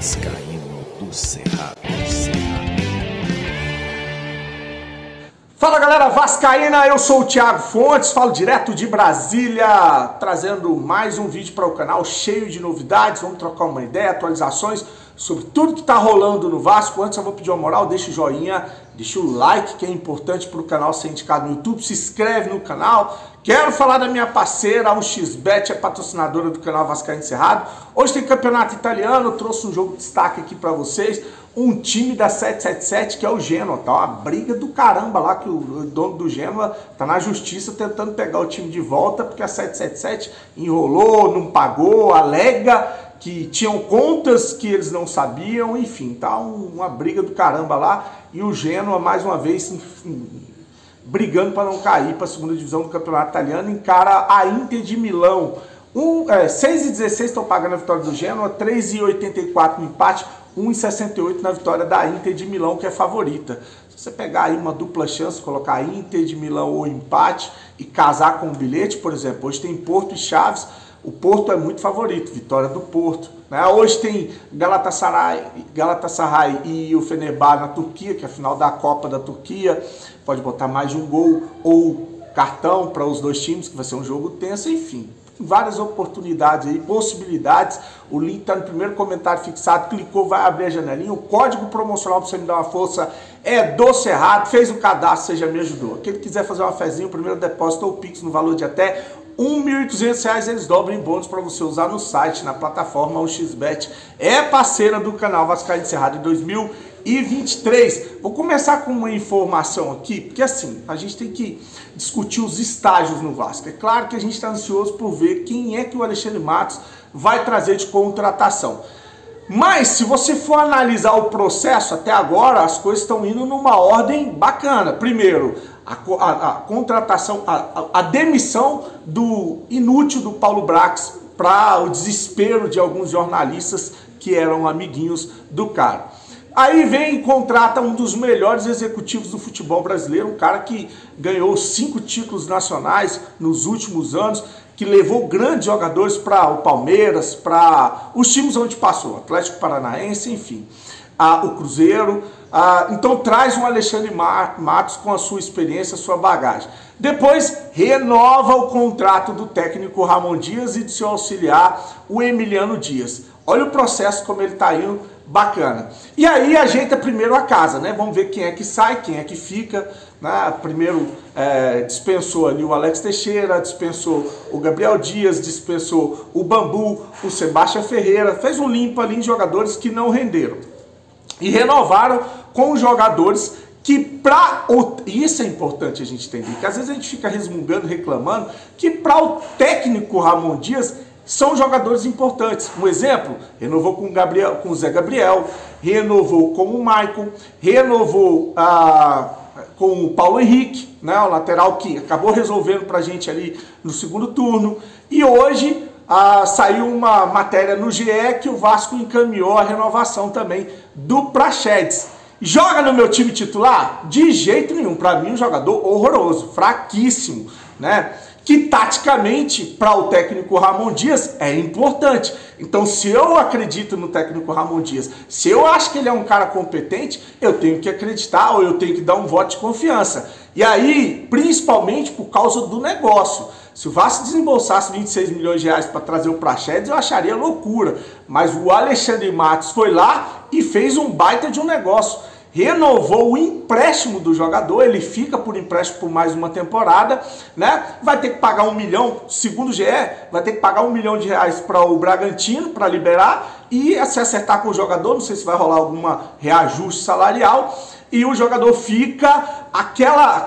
Vascaíno do Cerrado. Fala galera vascaína, eu sou o Thiago Fontes, falo direto de Brasília, trazendo mais um vídeo para o canal cheio de novidades. Vamos trocar uma ideia, atualizações sobre tudo que está rolando no Vasco. Antes eu vou pedir uma moral, deixa o joinha, deixa o like, que é importante para o canal ser indicado no YouTube, se inscreve no canal. Quero falar da minha parceira, a 1xBet, é patrocinadora do canal Vascaíno Cerrado. Hoje tem campeonato italiano, eu trouxe um jogo de destaque aqui para vocês. Um time da 777, que é o Genoa, tá uma briga do caramba lá, que o dono do Genoa tá na justiça tentando pegar o time de volta, porque a 777 enrolou, não pagou, alega que tinham contas que eles não sabiam, enfim, tá uma briga do caramba lá, e o Genoa, mais uma vez, enfim, brigando para não cair para a segunda divisão do campeonato italiano, encara a Inter de Milão. 6,16 estão pagando a vitória do Genoa, 3,84 no empate, 1,68 na vitória da Inter de Milão, que é favorita. Se você pegar aí uma dupla chance, colocar a Inter de Milão ou empate e casar com o bilhete, por exemplo, hoje tem Porto e Chaves, o Porto é muito favorito, vitória do Porto, né? Hoje tem Galatasaray e o Fenerbahçe na Turquia, que é a final da Copa da Turquia, pode botar mais de um gol ou cartão para os dois times, que vai ser um jogo tenso, enfim. Várias oportunidades aí, possibilidades. O link está no primeiro comentário fixado, clicou, vai abrir a janelinha. O código promocional para você me dar uma força é do Cerrado. Fez o cadastro, você já me ajudou. Quem quiser fazer uma fezinha, o primeiro depósito ou Pix no valor de até R$ 1.800, eles dobram em bônus para você usar no site, na plataforma. O 1xBet é parceira do canal Vascaíno Cerrado em 2023. Vou começar com uma informação aqui, porque assim, a gente tem que discutir os estágios no Vasco. É claro que a gente está ansioso por ver quem é que o Alexandre Matos vai trazer de contratação. Mas se você for analisar o processo até agora, as coisas estão indo numa ordem bacana. Primeiro, a contratação, a demissão do inútil do Paulo Brax, para o desespero de alguns jornalistas que eram amiguinhos do cara. Aí vem e contrata um dos melhores executivos do futebol brasileiro, um cara que ganhou 5 títulos nacionais nos últimos anos, que levou grandes jogadores para o Palmeiras, para os times onde passou, Atlético Paranaense, enfim, o Cruzeiro. Então traz um Alexandre Matos com a sua experiência, a sua bagagem. Depois renova o contrato do técnico Ramon Dias e de seu auxiliar, o Emiliano Dias. Olha o processo como ele está indo, bacana. E aí ajeita primeiro a casa, né? Vamos ver quem é que sai, quem é que fica, né? Primeiro dispensou ali o Alex Teixeira, dispensou o Gabriel Dias, dispensou o Bambu, o Sebastião Ferreira, fez um limpo ali em jogadores que não renderam. E renovaram com os jogadores que isso é importante a gente entender, que às vezes a gente fica resmungando, reclamando, que para o técnico Ramon Dias são jogadores importantes. Um exemplo, renovou com o Zé Gabriel, renovou com o Maicon, renovou com o Paulo Henrique, né, o lateral que acabou resolvendo pra gente ali no segundo turno. E hoje saiu uma matéria no GE que o Vasco encaminhou a renovação também do Praxedes. Joga no meu time titular? De jeito nenhum. Para mim, um jogador horroroso, fraquíssimo, né? Que taticamente, para o técnico Ramon Dias, é importante. Então, se eu acredito no técnico Ramon Dias, se eu acho que ele é um cara competente, eu tenho que acreditar ou eu tenho que dar um voto de confiança. E aí, principalmente por causa do negócio. Se o Vasco desembolsasse 26 milhões de reais para trazer o Praxedes, eu acharia loucura. Mas o Alexandre Matos foi lá e fez um baita de um negócio. Renovou o empréstimo do jogador, ele fica por empréstimo por mais uma temporada, né? Vai ter que pagar 1 milhão, segundo o GE, vai ter que pagar 1 milhão de reais para o Bragantino, para liberar, e se acertar com o jogador, não sei se vai rolar alguma reajuste salarial, e o jogador fica aquela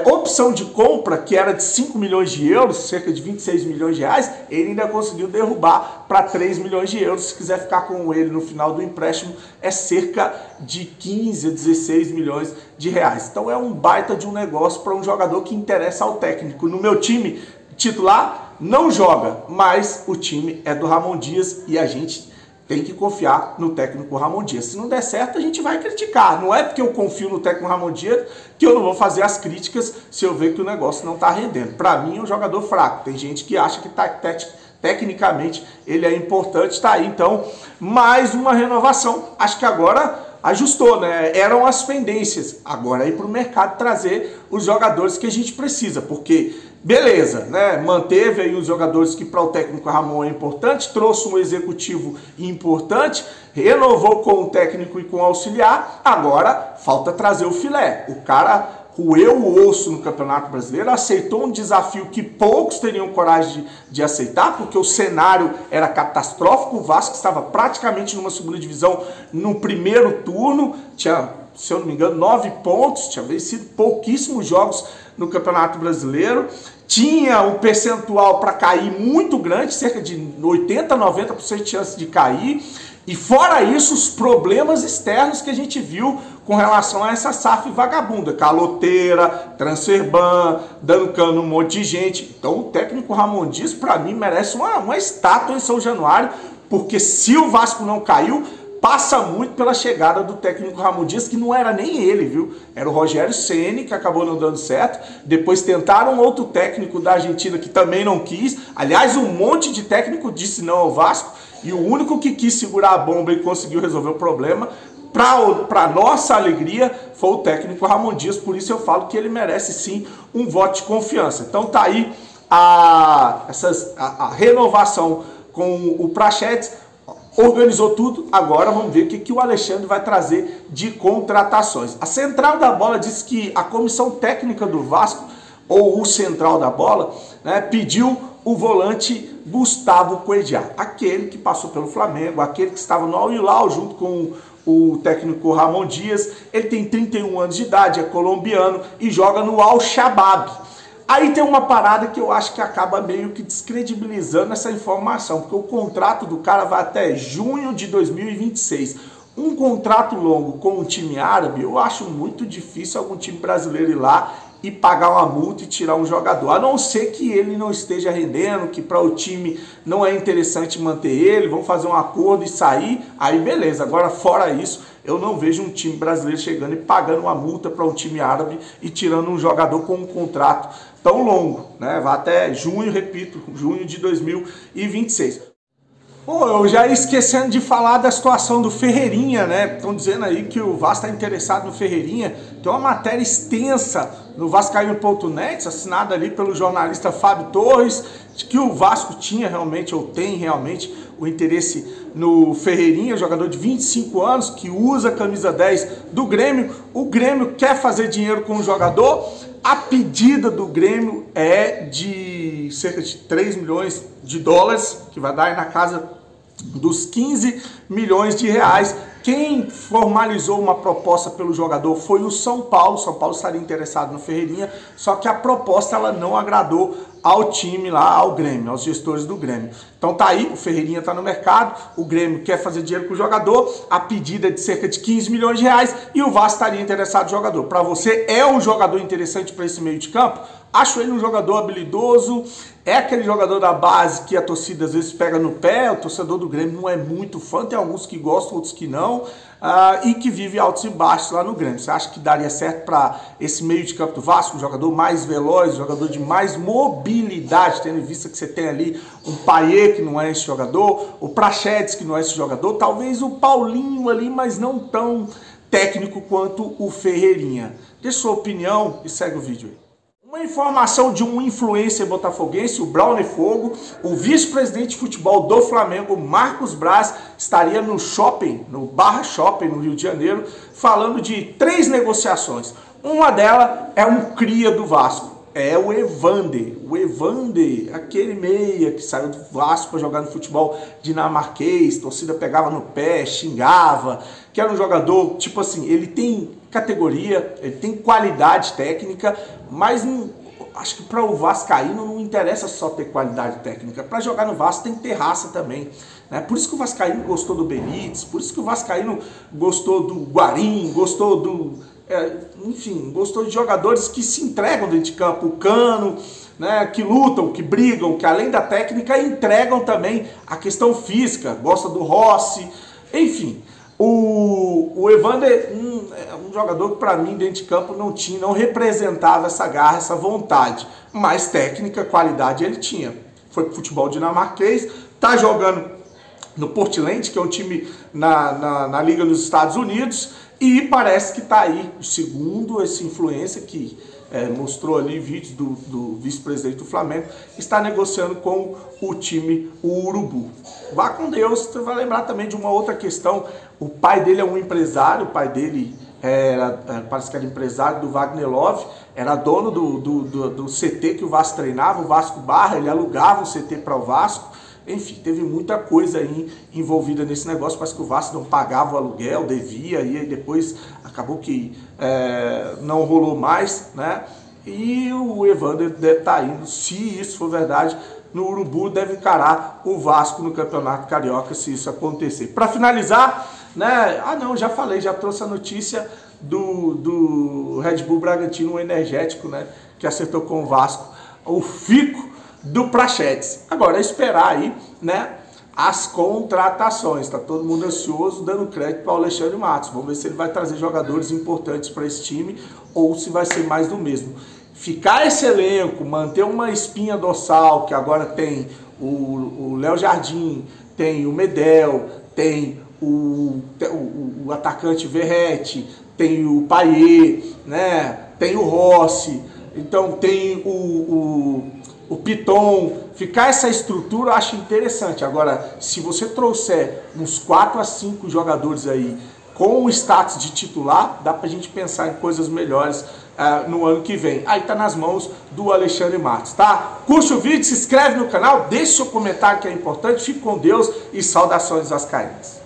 opção de compra que era de 5 milhões de euros, cerca de 26 milhões de reais, ele ainda conseguiu derrubar para 3 milhões de euros. Se quiser ficar com ele no final do empréstimo, é cerca de 15 a 16 milhões de reais. Então é um baita de um negócio para um jogador que interessa ao técnico. No meu time titular não joga, mas o time é do Ramon Dias e a gente tem que confiar no técnico Ramon Dias. Se não der certo, a gente vai criticar. Não é porque eu confio no técnico Ramon Dias que eu não vou fazer as críticas se eu ver que o negócio não está rendendo. Para mim, é um jogador fraco. Tem gente que acha que tecnicamente ele é importante, tá aí então mais uma renovação. Acho que agora ajustou, né? Eram as pendências, agora é ir para o mercado trazer os jogadores que a gente precisa, porque beleza, né? Manteve aí os jogadores que para o técnico Ramon é importante, trouxe um executivo importante, renovou com o técnico e com o auxiliar, agora falta trazer o filé. O cara roeu o osso no Campeonato Brasileiro, aceitou um desafio que poucos teriam coragem de aceitar, porque o cenário era catastrófico, o Vasco estava praticamente numa segunda divisão no primeiro turno, tinha, se eu não me engano, 9 pontos, tinha vencido pouquíssimos jogos no Campeonato Brasileiro, tinha um percentual para cair muito grande, cerca de 80%, 90% de chance de cair, e fora isso, os problemas externos que a gente viu com relação a essa SAF vagabunda, caloteira, transfer ban, dando cano um monte de gente. Então o técnico Ramon Dias, para mim, merece uma estátua em São Januário, porque se o Vasco não caiu, passa muito pela chegada do técnico Ramon Dias, que não era nem ele, viu? Era o Rogério Ceni, que acabou não dando certo. Depois tentaram outro técnico da Argentina que também não quis. Aliás, um monte de técnico disse não ao Vasco. E o único que quis segurar a bomba e conseguiu resolver o problema, para nossa alegria, foi o técnico Ramon Dias. Por isso eu falo que ele merece sim um voto de confiança. Então tá aí a renovação com o Prachetes. Organizou tudo, agora vamos ver o que o Alexandre vai trazer de contratações. A Central da Bola disse que a comissão técnica do Vasco, ou o Central da Bola, né, pediu o volante Gustavo Coediar, aquele que passou pelo Flamengo, aquele que estava no Al Hilal junto com o técnico Ramon Dias. Ele tem 31 anos de idade, é colombiano e joga no Al-Shabaab. Aí tem uma parada que eu acho que acaba meio que descredibilizando essa informação, porque o contrato do cara vai até junho de 2026. Um contrato longo com um time árabe, eu acho muito difícil algum time brasileiro ir lá e pagar uma multa e tirar um jogador, a não ser que ele não esteja rendendo, que para o time não é interessante manter ele, vão fazer um acordo e sair, aí beleza. Agora, fora isso, eu não vejo um time brasileiro chegando e pagando uma multa para um time árabe e tirando um jogador com um contrato tão longo, né? Vai até junho, repito, junho de 2026. Pô, eu já ia esquecendo de falar da situação do Ferreirinha, né? Estão dizendo aí que o Vasco está interessado no Ferreirinha. Tem uma matéria extensa no vascaíno.net, assinada ali pelo jornalista Fábio Torres, de que o Vasco tinha realmente, ou tem realmente, o interesse no Ferreirinha, jogador de 25 anos, que usa a camisa 10 do Grêmio. O Grêmio quer fazer dinheiro com o jogador. A pedida do Grêmio é de cerca de 3 milhões de dólares, que vai dar aí na casa dos 15 milhões de reais. Quem formalizou uma proposta pelo jogador foi o São Paulo. O São Paulo estaria interessado no Ferreirinha, só que a proposta ela não agradou ao time lá, ao Grêmio, aos gestores do Grêmio. Então tá aí, o Ferreirinha tá no mercado, o Grêmio quer fazer dinheiro com o jogador, a pedida é de cerca de 15 milhões de reais e o Vasco estaria interessado no jogador. Para você, é um jogador interessante para esse meio de campo? Acho ele um jogador habilidoso, é aquele jogador da base que a torcida às vezes pega no pé, o torcedor do Grêmio não é muito fã, tem alguns que gostam, outros que não, e que vive altos e baixos lá no Grêmio. Você acha que daria certo para esse meio de campo do Vasco, um jogador mais veloz, um jogador de mais mobilidade, tendo em vista que você tem ali um Payet, que não é esse jogador, o Prachetes, que não é esse jogador, talvez o Paulinho ali, mas não tão técnico quanto o Ferreirinha. Dê sua opinião e segue o vídeo aí. Uma informação de um influencer botafoguense, o Brownie Fogo, o vice-presidente de futebol do Flamengo, Marcos Braz, estaria no shopping, no Barra Shopping, no Rio de Janeiro, falando de 3 negociações. Uma delas é um cria do Vasco, é o Evander. O Evander, aquele meia que saiu do Vasco para jogar no futebol dinamarquês, a torcida pegava no pé, xingava, que era um jogador, tipo assim, ele tem categoria, ele tem qualidade técnica, mas não, acho que para o vascaíno não interessa só ter qualidade técnica. Para jogar no Vasco tem que ter raça também, né? Por isso que o vascaíno gostou do Benítez, por isso que o vascaíno gostou do Guarim, gostou do... enfim, gostou de jogadores que se entregam dentro de campo, o Cano, né, que lutam, que brigam, que além da técnica entregam também a questão física, gosta do Rossi, enfim. O Evander é um jogador que para mim dentro de campo não representava essa garra, essa vontade, mas técnica, qualidade ele tinha. foi pro futebol dinamarquês, tá jogando no Portland, que é um time na Liga nos Estados Unidos, e parece que tá aí, segundo essa influência que mostrou ali vídeos do vice-presidente do Flamengo, está negociando com o time, o Urubu. Vá com Deus. Você vai lembrar também de uma outra questão. O pai dele é um empresário, o pai dele parece que era empresário do Wagner Love, era dono do CT que o Vasco treinava, o Vasco Barra, ele alugava o CT para o Vasco. Enfim, teve muita coisa aí envolvida nesse negócio, parece que o Vasco não pagava o aluguel, devia, e aí depois acabou que não rolou mais, né? E o Evander deve estar indo, se isso for verdade, no Urubu, deve encarar o Vasco no Campeonato Carioca, se isso acontecer. Para finalizar, né? Já falei, já trouxe a notícia do Red Bull Bragantino, um energético, né? Que acertou com o Vasco, o Fico do Praxedes. Agora é esperar aí, né, as contratações. Tá todo mundo ansioso, dando crédito para o Alexandre Matos. Vamos ver se ele vai trazer jogadores importantes para esse time ou se vai ser mais do mesmo. Ficar esse elenco, manter uma espinha dorsal, que agora tem o Léo Jardim, tem o Medel, tem o atacante Verratti, tem o Payet, né, tem o Rossi, então tem o Piton. Ficar essa estrutura eu acho interessante. Agora, se você trouxer uns 4 a 5 jogadores aí com o status de titular, dá pra gente pensar em coisas melhores no ano que vem. Aí tá nas mãos do Alexandre Matos, tá? Curte o vídeo, se inscreve no canal, deixe seu comentário que é importante, fique com Deus e saudações vascaínas.